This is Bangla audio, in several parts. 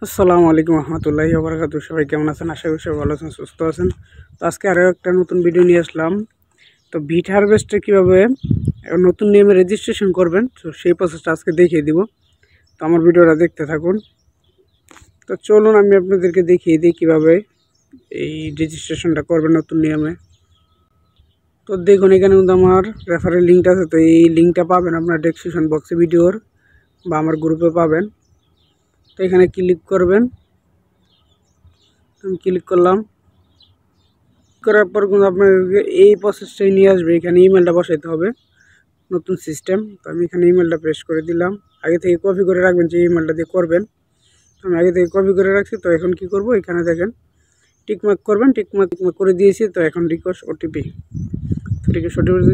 আসসালামু আলাইকুম রহমতুল্লাহি ওয়া বারাকাতুহু। সবাই কেমন আছেন? আশা করি সবাই ভালো আছেন, সুস্থ আছেন। তো আজকে আরও একটা নতুন ভিডিও নিয়ে আসলাম। তো বিট হারভেস্টে কীভাবে নতুন নিয়মে রেজিস্ট্রেশন করবেন, তো সেই প্রসেসটা আজকে দেখিয়ে দিব। তো আমার ভিডিওটা দেখতে থাকুন। তো চলুন আমি আপনাদেরকে দেখিয়ে দিই কীভাবে এই রেজিস্ট্রেশনটা করবেন নতুন নিয়মে। তো দেখুন, এখানে কিন্তু আমার রেফারেল লিঙ্কটা আছে। তো এই লিঙ্কটা পাবেন আপনার ডেসক্রিপশন বক্সে ভিডিওর, বা আমার গ্রুপে পাবেন। তো এখানে ক্লিক করবেন। আমি ক্লিক করলাম। করার পর কিন্তু আপনাকে এই প্রসেসটাই নিয়ে আসবে। এখানে ইমেলটা বসাইতে হবে, নতুন সিস্টেম। তো আমি এখানে ইমেলটা পেস্ট করে দিলাম। আগে থেকে কপি করে রাখবেন যে ইমেলটা দিয়ে করবেন। আমি আগে থেকে কপি করে রাখছি। তো এখন কি করব, এখানে দেখেন টিকমার্ক করবেন। টিকমার্ক করে দিয়েছি। তো এখন রিকোয়েস্ট ওটিপি,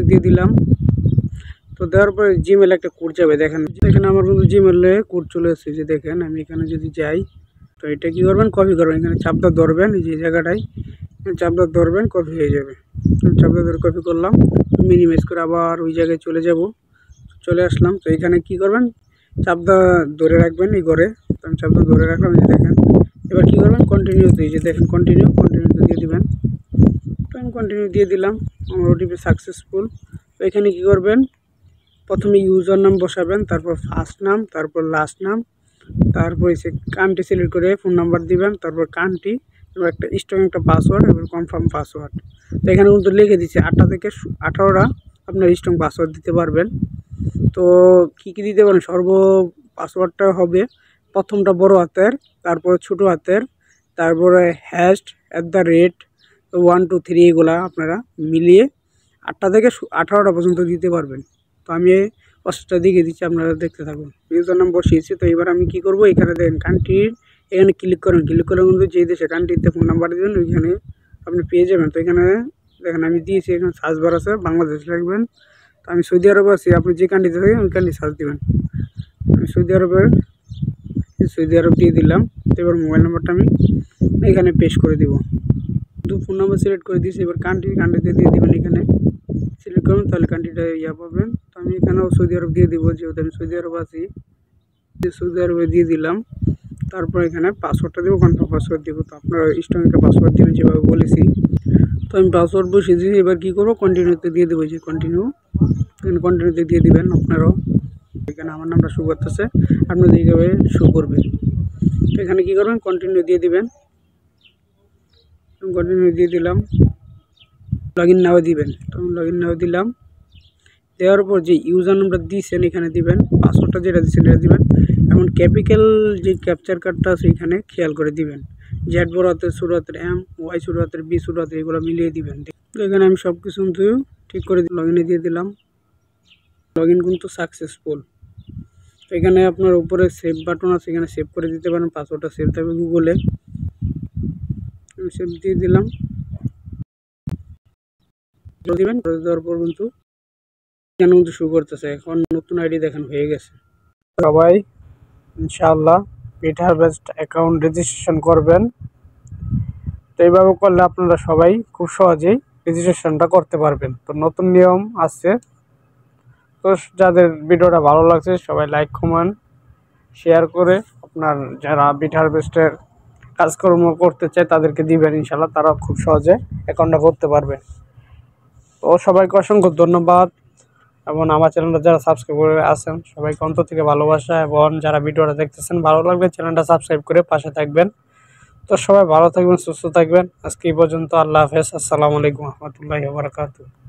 দিয়ে দিলাম। তো দেওয়ার পরে জিমেল একটা কোড যাবে, দেখেন এখানে আমার কিন্তু জিমেলে কোড চলে এসেছে। যে দেখেন আমি এখানে যদি যাই, তো এটা কী করবেন, কপি করবেন। এখানে চাপটা ধরবেন, যে জায়গাটায় চাপটা ধরবেন, কপি হয়ে যাবে। চাপটা ধরে কপি করলাম, মিনিমাইজ করে আবার ওই জায়গায় চলে আসলাম। তো এখানে কি করবেন, চাপটা ধরে রাখবেন এই ঘরে। তো আমি চাপটা ধরে রাখলাম, এই যে দেখেন। এবার কী করবেন, কন্টিনিউ দিয়ে, যে দেখেন কন্টিনিউতে দিয়ে দিবেন। তো আমি কন্টিনিউ দিয়ে দিলাম। আমার ওটিপি সাকসেসফুল। তো এখানে কী করবেন, প্রথমে ইউজার নাম বসাবেন, তারপর ফার্স্ট নাম, তারপর লাস্ট নাম, তারপর এসে কান্ট্রি সিলেক্ট করে ফোন নাম্বার দিবেন, তারপর কান্ট্রি, এবং একটা স্ট্রং একটা পাসওয়ার্ড এবং কনফার্ম পাসওয়ার্ড। তো এখানে কিন্তু লিখে দিচ্ছে 8টা থেকে 18টা আপনার স্ট্রং পাসওয়ার্ড দিতে পারবেন। তো কী কী দিতে পারেন, পাসওয়ার্ডটা হবে প্রথমটা বড় হাতের, তারপরে ছোটো হাতের, তারপরে #@ 1 2 3 এগুলা আপনারা মিলিয়ে 8টা থেকে 18টা পর্যন্ত দিতে পারবেন। তো আমি এই প্রসেসটা দেখিয়ে দিচ্ছি, আপনারা দেখতে থাকুন। ইউজার নাম বসিয়েছি। তো এবার আমি কি করব, এখানে দেখেন কান্ট্রির, এখানে ক্লিক করে কিন্তু যেই দেশে কান্ট্রিতে ফোন নাম্বার দেবেন ওইখানে আপনি পেয়ে যাবেন। তো এখানে দেখেন আমি দিয়েছি, এখানে সার্চ বার আছে, বাংলাদেশ রাখবেন। তো আমি সৌদি আরব আছি, আপনি যে কান্ট্রিতে থাকেন ওই কান্ট্রি সার্চ দেবেন। আমি সৌদি আরব দিয়ে দিলাম। তো এবার মোবাইল নাম্বারটা আমি এখানে পেস্ট করে দিব। ফোন নাম্বার সিলেক্ট করে দিয়েছি। এবার কান্ট্রিতে দিয়ে দেবেন। এখানে সিলেক্ট করবেন, তাহলে কান্ট্রিটা পাবেন। তো আমি এখানেও সৌদি আরব দিয়ে দিব, যেহেতু আমি সৌদি আরব আছি। সৌদি আরবে দিয়ে দিলাম। তারপর এখানে পাসওয়ার্ডটা দেবো, কনফার্ম পাসওয়ার্ড দেবো। তো আপনারা স্ট্রং একটা পাসওয়ার্ড দেবেন যেভাবে বলেছি। তো আমি পাসওয়ার্ড বসিয়ে দিয়েছি। এবার কী করবো, কন্টিনিউতে দিয়ে দেবো, যে কন্টিনিউতে দিয়ে দিবেন আপনারাও। এখানে আমার নামটা শো করতেছে, আপনাদের এইভাবে শো করবে। তো এখানে কী করবেন, কন্টিনিউ দিয়ে দিবেন। কন্টিনিউ দিয়ে দিলাম। লগ ইন নাও দিবেন। তো লগ ইন নাও দিলাম। দেওয়ার পর যে ইউজার নামটা দিয়েছেন এখানে দিবেন, পাসওয়ার্ডটা যেটা দিচ্ছেন এটা দিবেন। এমন ক্যাপিটাল যে ক্যাপচার কার্ডটা আছে এখানে খেয়াল করে দিবেন। জেড বড় হাতের, ছোটো হাতের M, Y ছোটো হাতের, B ছোটো হাতের, এগুলো মিলিয়ে দিবেন। তো এখানে আমি সব কিছু ঠিক করে লগ ইনে দিয়ে দিলাম। লগ ইন কিন্তু সাকসেসফুল। তো এখানে আপনার উপরে সেভ বাটন আছে, এখানে সেভ করে দিতে পারেন। পাসওয়ার্ডটা সেভ থাকবে গুগলে। আমি সেভ দিয়ে দিলাম। দিবেন, করে দেওয়ার পর কিন্তু কেন কিন্তু শো করতেছে। এখন নতুন আইডি দেখেন হয়ে গেছে। সবাই ইনশাআল্লাহ বিট হারভেস্ট অ্যাকাউন্ট রেজিস্ট্রেশন করবেন। তো এইভাবে করলে আপনারা সবাই খুব সহজেই রেজিস্ট্রেশনটা করতে পারবেন। তো নতুন নিয়ম আসছে। তো যাদের ভিডিওটা ভালো লাগছে সবাই লাইক, কমেন্ট, শেয়ার করে আপনার যারা বিট হারভেস্টের কাজকর্ম করতে চায় তাদেরকে দিবেন। ইনশাআল্লাহ তারা খুব সহজে অ্যাকাউন্টটা করতে পারবে। তো সবাইকে অসংখ্য ধন্যবাদ। এবং আমার চ্যানেলটা যারা সাবস্ক্রাইব করে আছেন সবাইকে অন্তর থেকে ভালোবাসা। এবং যারা ভিডিওটা দেখতেছেন ভালো লাগবে চ্যানেলটা সাবস্ক্রাইব করে পাশে থাকবেন। তো সবাই ভালো থাকবেন, সুস্থ থাকবেন। আজকে এই পর্যন্ত। আল্লাহ হাফেজ। আসসালামু আলাইকুম রহমতুল্লাহি ওয়া বারাকাতুহু।